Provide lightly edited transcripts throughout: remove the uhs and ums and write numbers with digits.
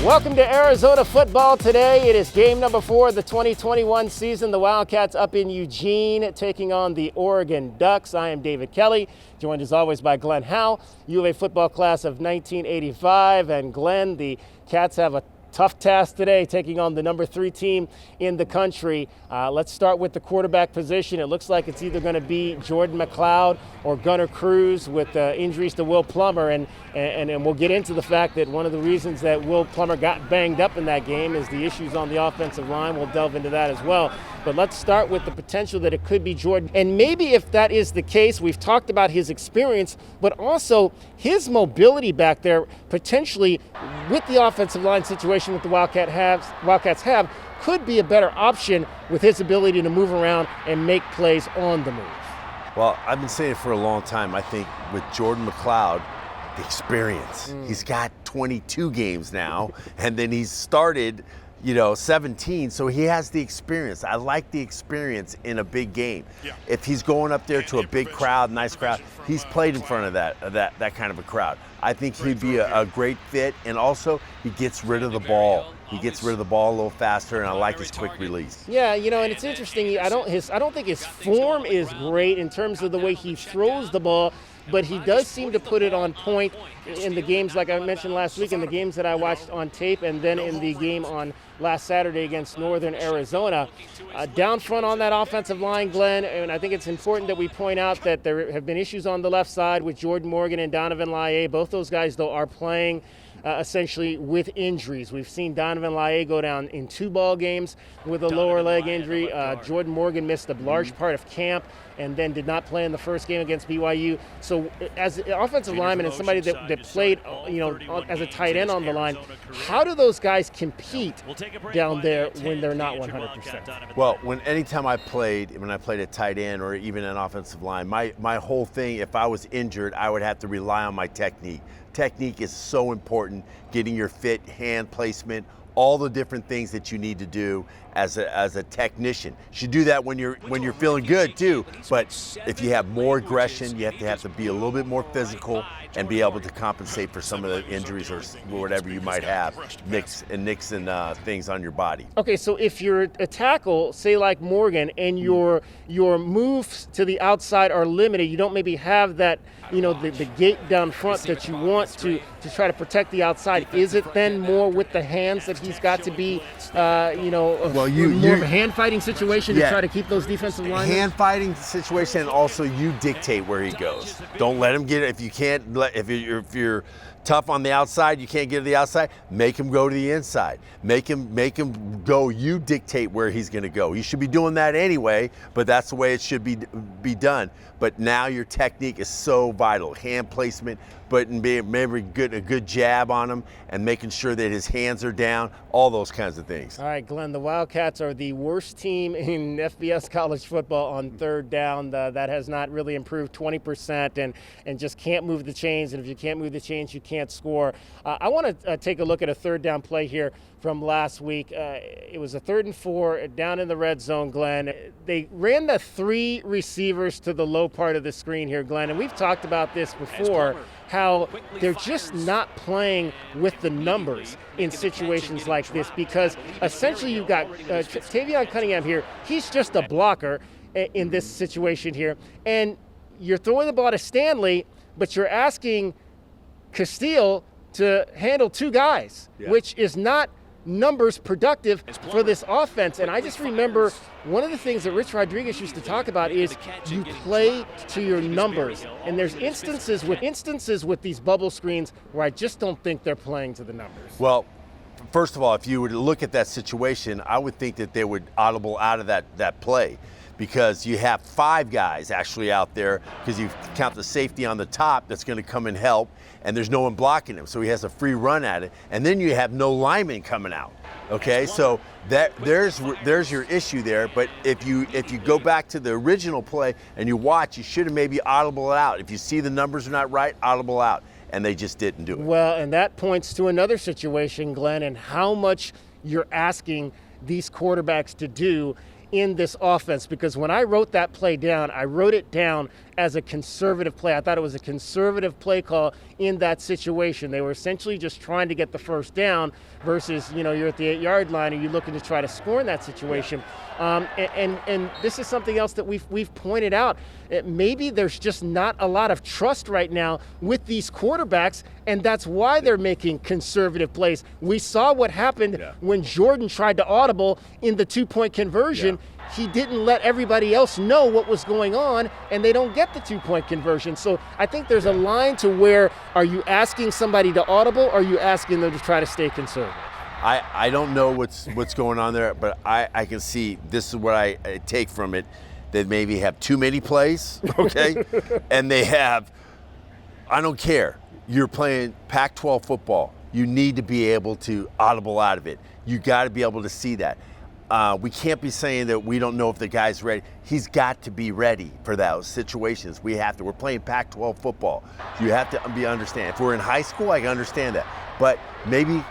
Welcome to Arizona football today. It is game number 4 of the 2021 season. The Wildcats up in Eugene taking on the Oregon Ducks. I am David Kelly, joined as always by Glenn Howell, U of A football class of 1985. And Glenn, the Cats have a tough task today, taking on the number 3 team in the country. Let's start with the quarterback position. It looks like it's either going to be Jordan McLeod or Gunnar Cruz with injuries to Will Plummer. And we'll get into the fact that one of the reasons that Will Plummer got banged up in that game is the issues on the offensive line. We'll delve into that as well. But let's start with the potential that it could be Jordan. And maybe if that is the case, we've talked about his experience, but also his mobility back there, potentially with the offensive line situation that the Wildcats have, could be a better option with his ability to move around and make plays on the move. Well, I've been saying it for a long time. I think with Jordan McLeod, the experience. He's got 22 games now, and then he's started 17, so he has the experience. I like the experience in a big game. Yeah. If he's going up there to a big crowd, nice crowd, he's played in front of that kind of a crowd. I think he'd be a great fit, and also he gets rid of the ball. He gets rid of the ball a little faster, and I like his quick release. Yeah, and it's interesting. I don't think his form is great in terms of the way he throws the ball, but he does seem to put it on point in the games, like I mentioned last week, in the games that I watched on tape, and then in the game on last Saturday against Northern Arizona. Down front on that offensive line, Glenn, and I think it's important that we point out that there have been issues on the left side with Jordan Morgan and Donovan Laie. Both those guys, though, are playing essentially with injuries. We've seen Donovan Laie go down in 2 ball games with a lower leg injury. Jordan Morgan missed a large part of camp and then did not play in the first game against BYU. So as an offensive lineman and somebody that played as a tight end on the line, how do those guys compete down there when they're not 100%? Well, anytime I played at tight end or even an offensive line, my whole thing, if I was injured, I would have to rely on my technique. Technique is so important, getting your fit, hand placement, all the different things that you need to do as a technician. You should do that when you're feeling good too, but if you have more aggression, you have to be a little bit more physical and be able to compensate for some of the injuries or whatever you might have, nicks and things on your body. Okay, so if you're a tackle, say like Morgan, and your moves to the outside are limited, you don't maybe have that, the gate down front that you want to try to protect the outside. Is it then more with the hands that he's got to be, more of a hand-fighting situation to try to keep those defensive linemen? Hand-fighting situation, and also you dictate where he goes. Don't let him get it. If you're tough on the outside, you can't get to the outside, make him go to the inside. Make him go. You dictate where he's going to go. You should be doing that anyway, but that's the way it should be done. But now your technique is so vital. Hand placement, but maybe a good jab on him and making sure that his hands are down, all those kinds of things. All right, Glenn, the Wildcats are the worst team in FBS college football on third down. That has not really improved, 20%, and just can't move the chains. And if you can't move the chains, you can't score. I want to take a look at a third down play here from last week. It was a 3rd and 4 down in the red zone, Glenn. They ran the 3 receivers to the low part of the screen here, Glenn, and we've talked about this before, how they're just not playing with the numbers in situations like this, because essentially you've got Tavion Cunningham here. He's just a blocker in this situation here, and you're throwing the ball to Stanley, but you're asking Castile to handle 2 guys, which is not numbers productive for this offense. And I just remember one of the things that Rich Rodriguez used to talk about is you play to your numbers. And there's instances with these bubble screens where I just don't think they're playing to the numbers. Well, first of all, if you were to look at that situation, I would think that they would audible out of that play, because you have 5 guys actually out there, because you count the safety on the top that's going to come and help, and there's no one blocking him, so he has a free run at it, and then you have no linemen coming out. Okay, so there's your issue there. But if you go back to the original play and you watch, you should have maybe audible it out. If you see the numbers are not right, audible out, and they just didn't do it. Well, and that points to another situation, Glenn, and how much you're asking these quarterbacks to do in this offense, because when I wrote that play down, I wrote it down as a conservative play. I thought it was a conservative play call in that situation. They were essentially just trying to get the first down versus, you're at the 8-yard line and you're looking to try to score in that situation. And this is something else that we've pointed out. Maybe there's just not a lot of trust right now with these quarterbacks, and that's why they're making conservative plays. We saw what happened when Jordan tried to audible in the 2-point conversion. He didn't let everybody else know what was going on, and they don't get the 2-point conversion. So I think there's a line to where, are you asking somebody to audible, or are you asking them to try to stay conservative? I don't know what's going on there, but I can see, this is what I take from it, that maybe have too many plays, okay? And they have, I don't care, you're playing Pac-12 football. You need to be able to audible out of it. You got to be able to see that. We can't be saying that we don't know if the guy's ready. He's got to be ready for those situations. We're playing Pac-12 football. You have to understand. If we're in high school, I can understand that. But maybe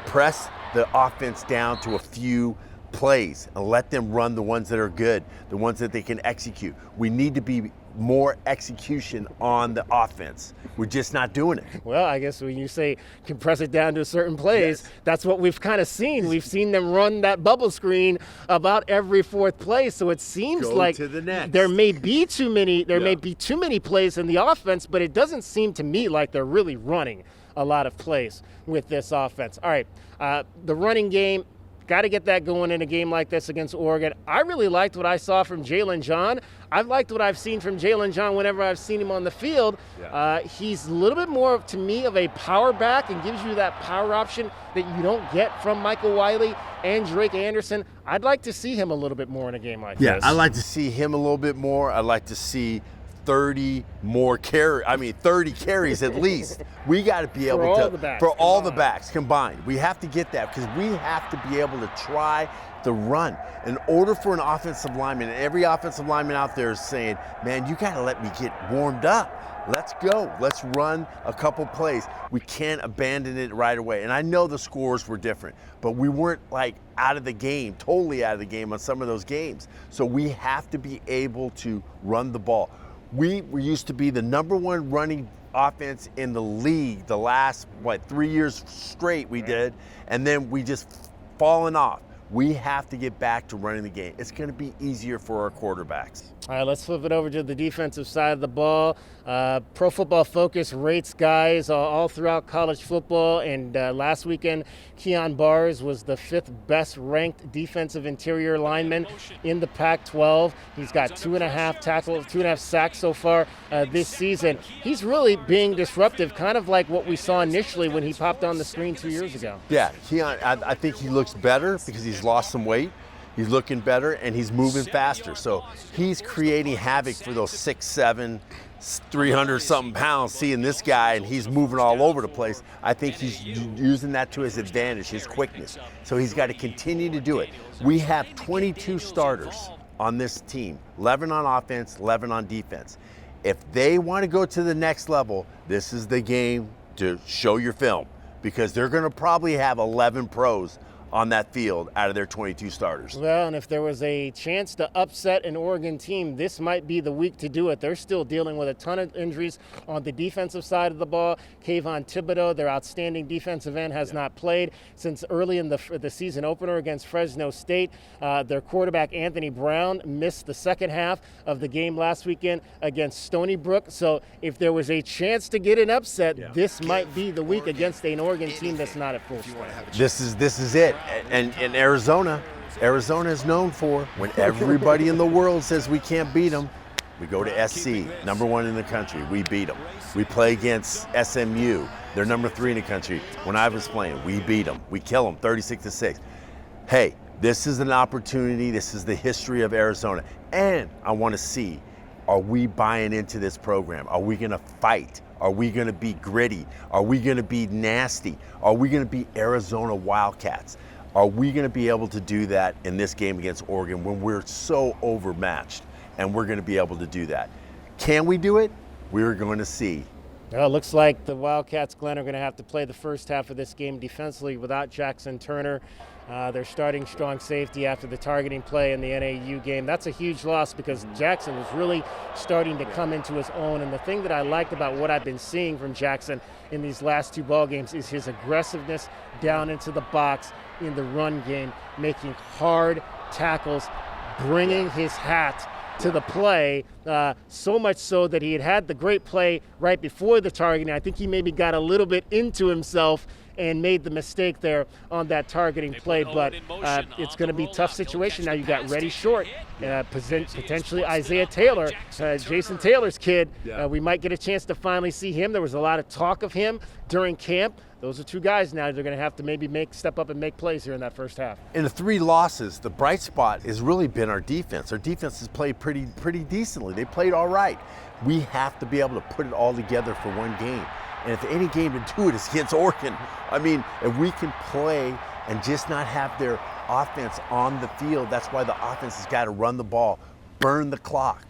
press the offense down to a few plays and let them run the ones that are good, the ones that they can execute. We need to be more execution on the offense. We're just not doing it. Well, I guess when you say compress it down to certain plays, that's what we've kind of seen. We've seen them run that bubble screen about every fourth play. So it seems like there may be too many. May be too many plays in the offense, but it doesn't seem to me like they're really running a lot of plays with this offense. All right, the running game. Got to get that going in a game like this against Oregon. I really liked what I saw from Jalen John. I've liked what I've seen from Jalen John whenever I've seen him on the field. He's a little bit more, to me, of a power back and gives you that power option that you don't get from Michael Wiley and Drake Anderson. I'd like to see him a little bit more in a game like this. Yeah, I'd like to see him a little bit more. I'd like to see 30 carries at least. We got to be able to, for all the backs combined. We have to get that because we have to be able to try the run. In order for an offensive lineman, and every offensive lineman out there is saying, man, you got to let me get warmed up. Let's go. Let's run a couple plays. We can't abandon it right away. And I know the scores were different, but we weren't like out of the game, totally out of the game on some of those games. So we have to be able to run the ball. We used to be the #1 running offense in the league the last, 3 years straight we did, and then we just fallen off. We have to get back to running the game. It's going to be easier for our quarterbacks. All right, let's flip it over to the defensive side of the ball. Pro Football Focus rates guys all throughout college football, and last weekend, Kyon Barrs was the 5th best ranked defensive interior lineman in the Pac-12. He's got 2.5 tackles, 2.5 sacks so far this season. He's really being disruptive, kind of like what we saw initially when he popped on the screen 2 years ago. Yeah, Kyon, I think he looks better because he's lost some weight. He's looking better, and he's moving faster. So he's creating havoc for those 6'7", 300-something pounds, seeing this guy, and he's moving all over the place. I think he's using that to his advantage, his quickness. So he's got to continue to do it. We have 22 starters on this team, 11 on offense, 11 on defense. If they want to go to the next level, this is the game to show your film, because they're going to probably have 11 pros on that field out of their 22 starters. Well, and if there was a chance to upset an Oregon team, this might be the week to do it. They're still dealing with a ton of injuries on the defensive side of the ball. Kayvon Thibodeau, their outstanding defensive end, has not played since early in the season opener against Fresno State. Their quarterback, Anthony Brown, missed the second half of the game last weekend against Stony Brook. So if there was a chance to get an upset, this might be the week against an Oregon team that's not at full strength. This is it. And in Arizona is known for, when everybody in the world says we can't beat them, we go to SC, #1 in the country. We beat them. We play against SMU. They're #3 in the country. When I was playing, we beat them. We kill them 36-6. Hey, this is an opportunity. This is the history of Arizona. And I want to see, are we buying into this program? Are we going to fight? Are we going to be gritty? Are we going to be nasty? Are we going to be Arizona Wildcats? Are we going to be able to do that in this game against Oregon when we're so overmatched? And we're going to be able to do that. Can we do it? We're going to see Well, it looks like the Wildcats, Glenn, are going to have to play the first half of this game defensively without Jackson Turner. They're starting strong safety after the targeting play in the NAU game. That's a huge loss because Jackson was really starting to come into his own. And the thing that I liked about what I've been seeing from Jackson in these last two ball games is his aggressiveness down into the box in the run game, making hard tackles, bringing his hat to the play, so much so that he had the great play right before the targeting. I think he maybe got a little bit into himself and made the mistake there on that targeting play, but it's going to be a tough situation. Now you got Reddy Short, potentially Isaiah Taylor, Jason Taylor's kid. We might get a chance to finally see him. There was a lot of talk of him during camp. Those are two guys now they're going to have to maybe step up and make plays here in that first half. In the 3 losses, the bright spot has really been our defense. Our defense has played pretty decently. They played all right. We have to be able to put it all together for one game. And if any game to do it is against Oregon, I mean, if we can play and just not have their offense on the field, that's why the offense has got to run the ball, burn the clock,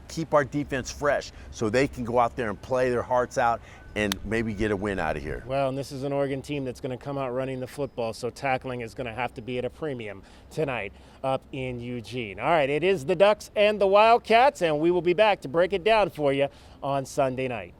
keep our defense fresh so they can go out there and play their hearts out and maybe get a win out of here. Well, and this is an Oregon team that's going to come out running the football, so tackling is going to have to be at a premium tonight up in Eugene. All right, it is the Ducks and the Wildcats, and we will be back to break it down for you on Sunday night.